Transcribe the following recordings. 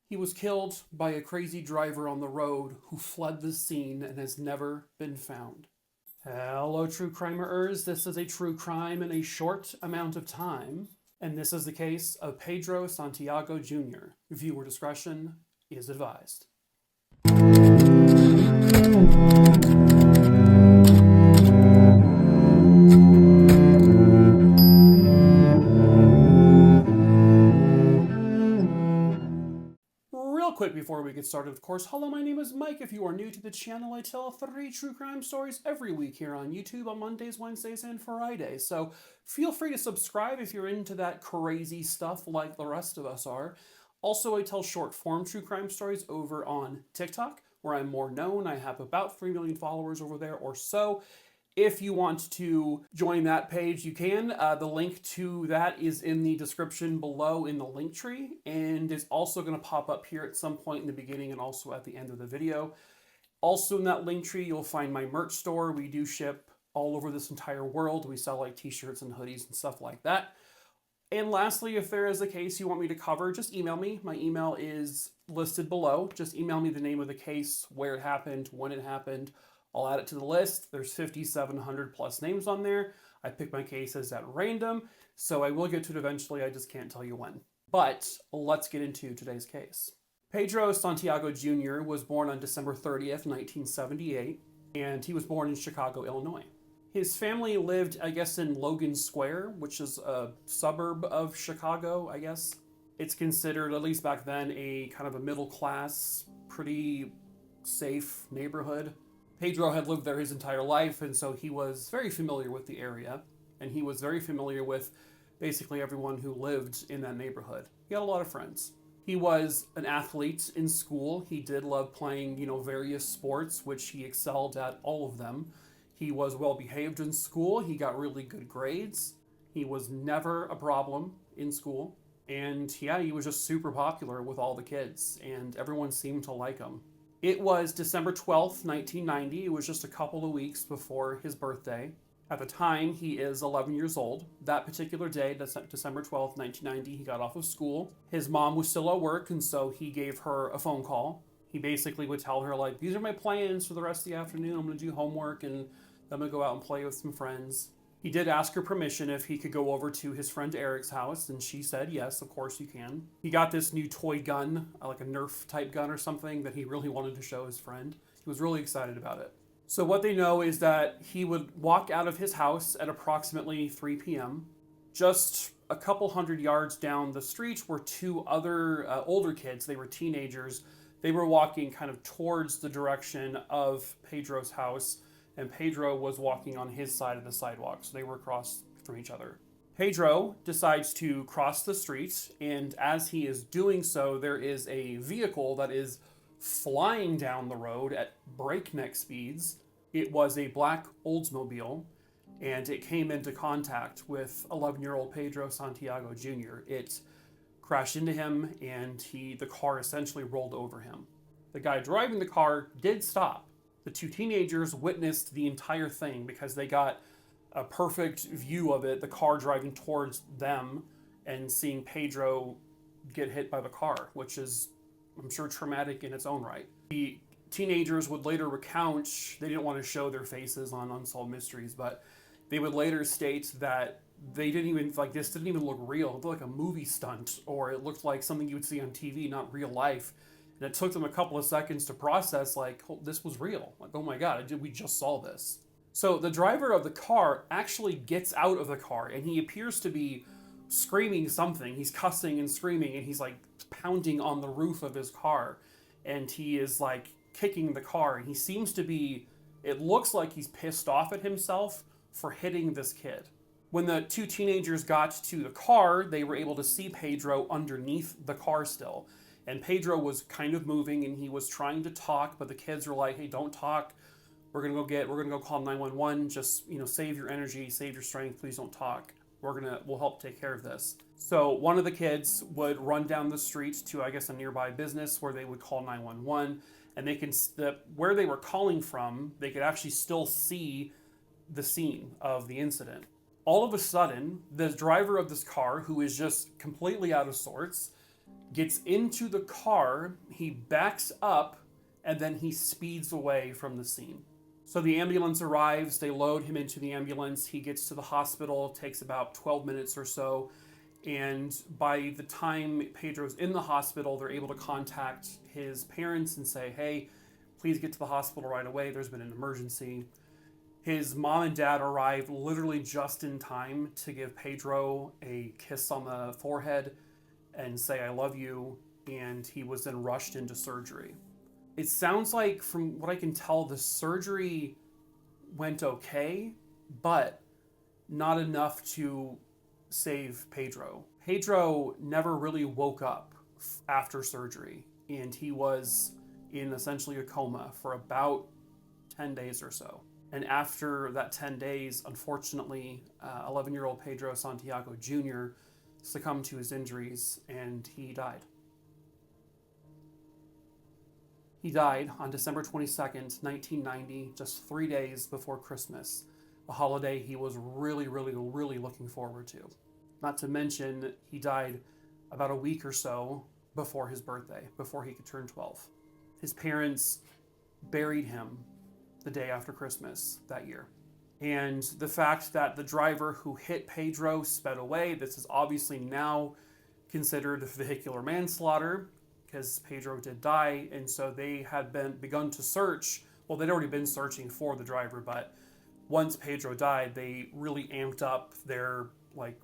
He was killed by a crazy driver on the road who fled the scene and has never been found. Hello, true crimerers. This is a true crime in a short amount of time, and this is the case of Pedro Santiago Jr. Viewer discretion is advised. Real quick before we get started, of course, hello, my name is Mike. If you are new to the channel, I tell 3 true crime stories every week here on YouTube on Mondays, Wednesdays, and Fridays. So feel free to subscribe if you're into that crazy stuff like the rest of us are. Also, I tell short form true crime stories over on TikTok, where I'm more known. I have about 3 million followers over there or so. If you want to join that page, you can. The link to that is in the description below in the link tree, and is also going to pop up here at some point in the beginning and also at the end of the video. Also in that link tree, you'll find my merch store. We do ship all over this entire world. We sell like t-shirts and hoodies and stuff like that. And lastly, if there is a case you want me to cover, just email me. My email is listed below. Just email me the name of the case, where it happened, when it happened. I'll add it to the list. There's 5,700 plus names on there. I pick my cases at random, so I will get to it eventually. I just can't tell you when. But let's get into today's case. Pedro Santiago Jr. was born on December 30th, 1978, and he was born in Chicago, Illinois. His family lived, I guess, in Logan Square, which is a suburb of Chicago, I guess. It's considered, at least back then, a kind of a middle class, pretty safe neighborhood. Pedro had lived there his entire life, and so he was very familiar with the area, and he was very familiar with basically everyone who lived in that neighborhood. He had a lot of friends. He was an athlete in school. He did love playing, various sports, which he excelled at all of them. He was well behaved in school. He got really good grades. He was never a problem in school. And yeah, he was just super popular with all the kids, and everyone seemed to like him. It was December 12th, 1990. It was just a couple of weeks before his birthday. At the time, he is 11 years old. That particular day, December 12th, 1990, he got off of school. His mom was still at work, and so he gave her a phone call. He basically would tell her, like, these are my plans for the rest of the afternoon. I'm going to do homework, and I'm going to go out and play with some friends. He did ask her permission if he could go over to his friend Eric's house, and she said, yes, of course you can. He got this new toy gun, like a Nerf type gun or something, that he really wanted to show his friend. He was really excited about it. So what they know is that he would walk out of his house at approximately 3 p.m. Just a couple hundred yards down the street were 2 other older kids. They were teenagers. They were walking kind of towards the direction of Pedro's house, and Pedro was walking on his side of the sidewalk, so they were across from each other. Pedro decides to cross the street, and as he is doing so, there is a vehicle that is flying down the road at breakneck speeds. It was a black Oldsmobile, and it came into contact with 11-year-old Pedro Santiago Jr. It crashed into him, and the car essentially rolled over him. The guy driving the car did stop. The 2 teenagers witnessed the entire thing because they got a perfect view of it, the car driving towards them and seeing Pedro get hit by the car, which is, I'm sure, traumatic in its own right. The teenagers would later recount, they didn't want to show their faces on Unsolved Mysteries, but they would later state that they didn't even, this didn't even look real. It looked like a movie stunt, or it looked like something you would see on TV, not real life. And it took them a couple of seconds to process, oh, this was real. Like, oh my God, we just saw this. So the driver of the car actually gets out of the car, and he appears to be screaming something. He's cussing and screaming, and he's pounding on the roof of his car. And he is kicking the car, and he seems to be, it looks like he's pissed off at himself for hitting this kid. When the 2 teenagers got to the car, they were able to see Pedro underneath the car still. And Pedro was kind of moving, and he was trying to talk, but the kids were like, hey, don't talk. We're going to go call 911. Just, save your energy, save your strength. Please don't talk. We'll help take care of this. So one of the kids would run down the street to, I guess, a nearby business where they would call 911, and where they were calling from, they could actually still see the scene of the incident. All of a sudden, the driver of this car, who is just completely out of sorts, gets into the car, he backs up, and then he speeds away from the scene. So the ambulance arrives, they load him into the ambulance, he gets to the hospital, takes about 12 minutes or so, and by the time Pedro's in the hospital, they're able to contact his parents and say, hey, please get to the hospital right away, there's been an emergency. His mom and dad arrived literally just in time to give Pedro a kiss on the forehead and say, I love you, and he was then rushed into surgery. It sounds like, from what I can tell, the surgery went okay, but not enough to save Pedro. Pedro never really woke up after surgery, and he was in essentially a coma for about 10 days or so. And after that 10 days, unfortunately, 11-year-old Pedro Santiago Jr. succumbed to his injuries and he died. He died on December 22nd, 1990, just 3 days before Christmas, a holiday he was really, really, really looking forward to. Not to mention, he died about a week or so before his birthday, before he could turn 12. His parents buried him the day after Christmas that year. And the fact that the driver who hit Pedro sped away, this is obviously now considered vehicular manslaughter because Pedro did die, and so they had begun to search. Well, they'd already been searching for the driver, but once Pedro died, they really amped up their,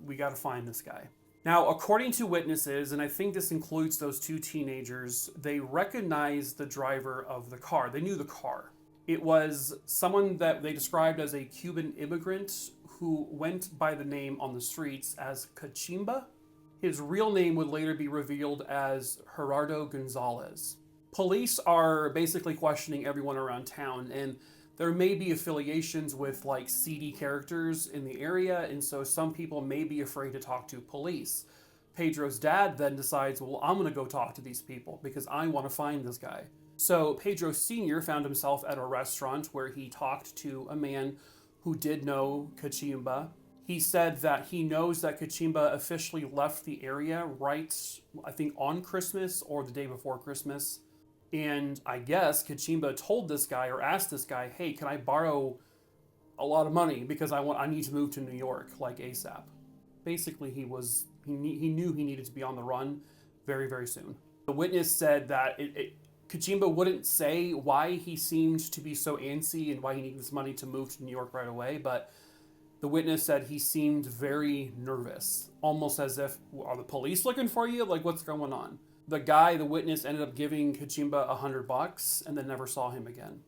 we got to find this guy. Now, according to witnesses, and I think this includes those two teenagers, they recognized the driver of the car. They knew the car. It was someone that they described as a Cuban immigrant who went by the name on the streets as Cachimba. His real name would later be revealed as Gerardo Gonzalez. Police are basically questioning everyone around town, and there may be affiliations with seedy characters in the area, and so some people may be afraid to talk to police. Pedro's dad then decides, well, I'm going to go talk to these people because I want to find this guy. So Pedro Sr. found himself at a restaurant where he talked to a man who did know Cachimba. He said that he knows that Cachimba officially left the area right, I think, on Christmas or the day before Christmas. And I guess Cachimba told this guy, or asked this guy, hey, can I borrow a lot of money because I need to move to New York, ASAP. Basically, he knew he needed to be on the run very, very soon. The witness said that Cachimba wouldn't say why he seemed to be so antsy and why he needed this money to move to New York right away, but the witness said he seemed very nervous, almost as if, are the police looking for you? What's going on? The witness, ended up giving Cachimba $100 and then never saw him again.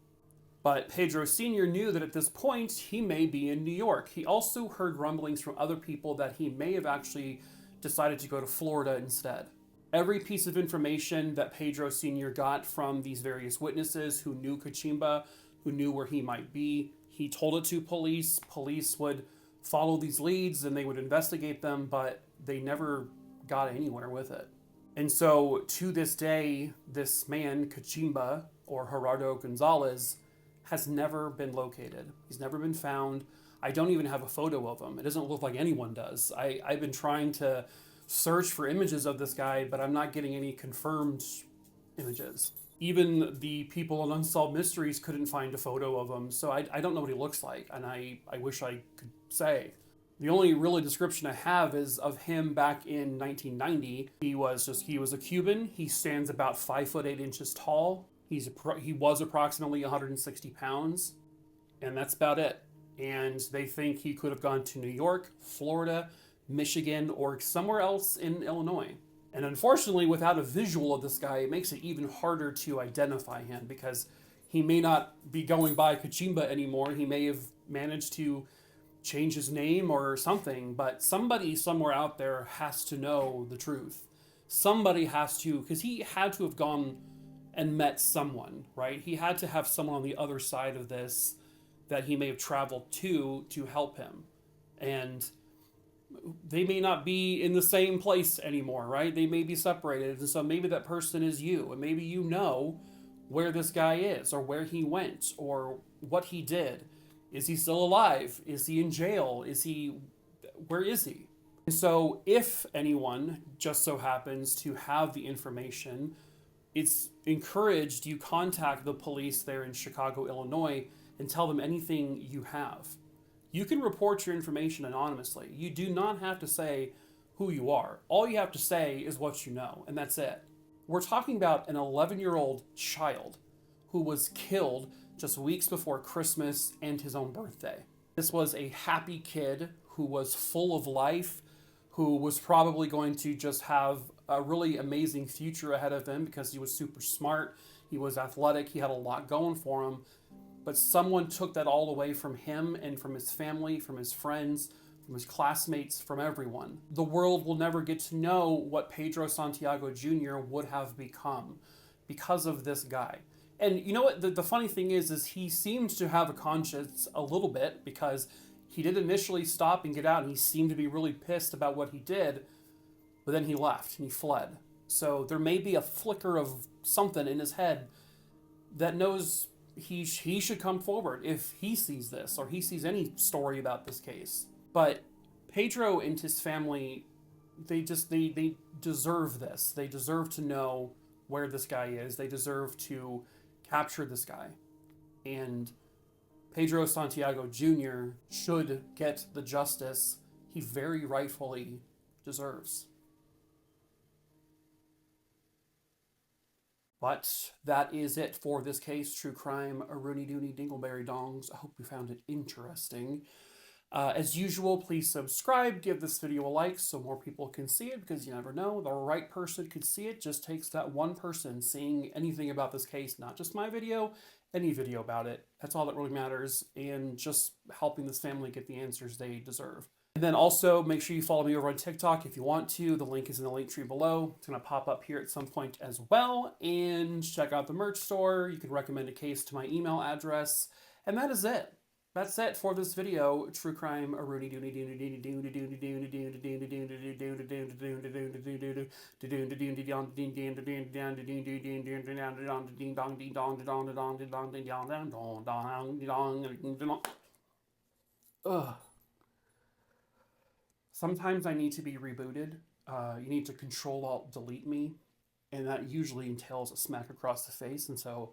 But Pedro Sr. knew that at this point, he may be in New York. He also heard rumblings from other people that he may have actually decided to go to Florida instead. Every piece of information that Pedro Sr. got from these various witnesses who knew Cachimba, who knew where he might be, he told it to police. Police would follow these leads and they would investigate them, but they never got anywhere with it. And so to this day, this man, Cachimba, or Gerardo Gonzalez, has never been located. He's never been found. I don't even have a photo of him. It doesn't look like anyone does. I've been trying to search for images of this guy, but I'm not getting any confirmed images. Even the people on Unsolved Mysteries couldn't find a photo of him, so I don't know what he looks like, and I wish I could say. The only really description I have is of him back in 1990. He was a Cuban. He stands about 5 foot 8 inches tall. He was approximately 160 pounds, and that's about it. And they think he could have gone to New York, Florida, Michigan, or somewhere else in Illinois. And unfortunately, without a visual of this guy, it makes it even harder to identify him because he may not be going by Cachimba anymore. He may have managed to change his name or something, but somebody somewhere out there has to know the truth. Somebody has to, because he had to have gone and met someone, right? He had to have someone on the other side of this that he may have traveled to help him. And they may not be in the same place anymore, right? They may be separated. And so maybe that person is you, and maybe you know where this guy is or where he went or what he did. Is he still alive? Is he in jail? Where is he? And so, if anyone just so happens to have the information, it's encouraged you contact the police there in Chicago, Illinois, and tell them anything you have. You can report your information anonymously. You do not have to say who you are. All you have to say is what you know, and that's it. We're talking about an 11-year-old child who was killed just weeks before Christmas and his own birthday. This was a happy kid who was full of life, who was probably going to just have a really amazing future ahead of him because he was super smart, he was athletic, he had a lot going for him. But someone took that all away from him and from his family, from his friends, from his classmates, from everyone. The world will never get to know what Pedro Santiago Jr. would have become because of this guy. And you know what? The funny thing is he seemed to have a conscience a little bit, because he did initially stop and get out, and he seemed to be really pissed about what he did, but then he left and he fled. So there may be a flicker of something in his head that knows he should come forward if he sees this or he sees any story about this case. But Pedro and his family, they deserve this. They deserve to know where this guy is. They deserve to capture this guy. And Pedro Santiago Jr. should get the justice he very rightfully deserves. But that is it for this case, True Crime, a Rooney Dooney Dingleberry Dongs. I hope you found it interesting. As usual, please subscribe, give this video a like so more people can see it, because you never know, the right person could see it. Just takes that one person seeing anything about this case, not just my video, any video about it. That's all that really matters, and just helping this family get the answers they deserve. And then also, make sure you follow me over on TikTok if you want to. The link is in the link tree below. It's going to pop up here at some point as well. And check out the merch store. You can recommend a case to my email address. And that is it. That's it for this video. True Crime, a Rooney Dooney Dooney Dooney Dooney Dooney Dooney Dooney Dooney Dooney Dooney Dooney Dooney Dooney Dooney. Ugh. Sometimes I need to be rebooted. You need to Control-Alt-Delete me, and that usually entails a smack across the face, and so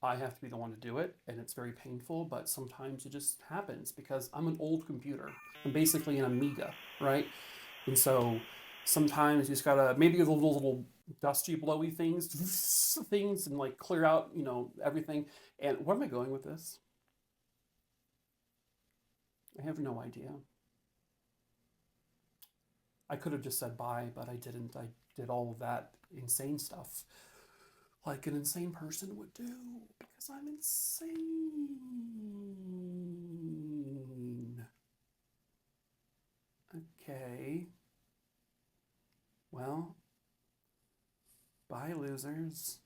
I have to be the one to do it, and it's very painful, but sometimes it just happens because I'm an old computer. I'm basically an Amiga, right? And so sometimes you just gotta, maybe the little dusty, blowy things, and like clear out, you know, everything. And where am I going with this? I have no idea. I could have just said bye, but I didn't. I did all of that insane stuff like an insane person would do, because I'm insane. Okay. Well, bye, losers.